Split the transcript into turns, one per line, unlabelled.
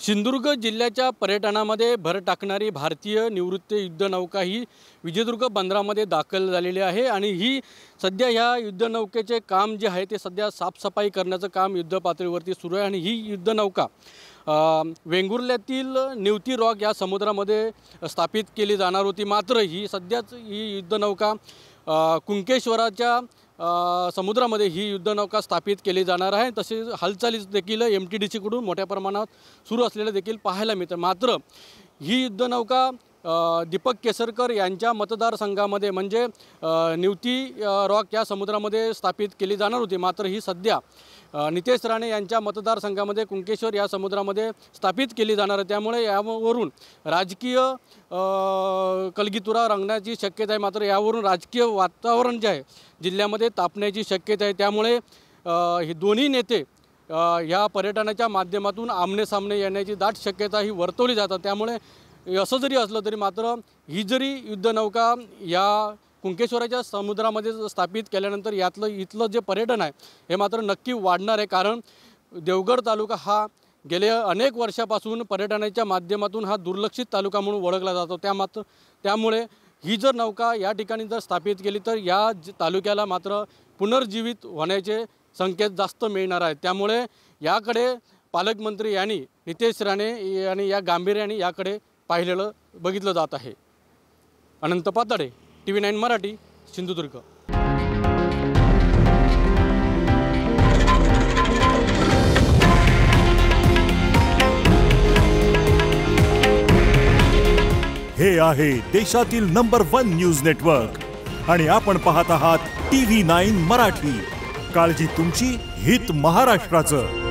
सिंधुदुर्ग जिल्ह्याच्या पर्यटनामध्ये भर टाकणारी भारतीय निवृत्त युद्धनौका ही विजयदुर्ग बंदरामध्ये दाखल झालेली आहे आणि ही सध्या ह्या युद्धनौकेचे काम जे आहे ते सध्या साफसफाई करण्याचं काम युद्धपातळीवरती सुरू आहे आणि ही युद्धनौका वेंगुर्ल्यातील निवती रॉक या समुद्रामध्ये स्थापित केली जाणार होती। मात्र ही सध्याच ही युद्धनौका कुंकेश्वराच्या समुद्रामध्ये ही युद्धनौका स्थापित केली जाणार आहे। तसेच हालचाली देखील MTDC कडून मोठ्या प्रमाणात सुरू असलेले देखील पाहायला मिळतं। मात्र ही युद्धनौका दीपक केसरकर यांच्या मतदारसंघामध्ये म्हणजे निवती रॉक या समुद्रामध्ये स्थापित केली जाणार होती। मात्र ही सध्या नितेश राणे यांच्या मतदारसंघामध्ये कुंकेश्वर या समुद्रामध्ये स्थापित केली जाणार आहे। त्यामुळे यावरून राजकीय कलगीतुरा रंगण्याची शक्यता आहे। मात्र यावरून राजकीय वातावरण जे आहे जिल्ह्यामध्ये तापण्याची शक्यता आहे। त्यामुळे हे दोन्ही नेते या पर्यटनाच्या माध्यमातून आमने-सामने येण्याची दाट शक्यता ही वर्तवली जातात। त्यामुळे असं जरी असलं तरी मात्र ही जरी युद्धनौका या कुंकेश्वराच्या समुद्रामध्ये स्थापित केल्यानंतर इथलं जे पर्यटन आहे हे मात्र नक्की वाढणार आहे। कारण देवगड तालुका हा गेल्या अनेक वर्षापासून पर्यटनाच्या माध्यमातून हा दुर्लक्षित तालुका म्हणून ओळखला जातो। त्यामुळे ही जर नौका या ठिकाणी जर स्थापित केली तर या तालुक्याला मात्र पुनर्जीवित होण्याचे संकेत जास्त मिळणार आहेत। त्यामुळे याकडे पालकमंत्री यांनी नितेश राणे यांनी या गांभीर्याने याकडे पाहिलेलं बघितलं जात आहे। अनंत पाताडे, TV9 मराठी, सिंधुदुर्ग।
हे आहे देशातील नंबर 1 न्यूज नेटवर्क आणि आपण पाहत आहात TV9 मराठी। काळजी तुमची, हित महाराष्ट्राचं।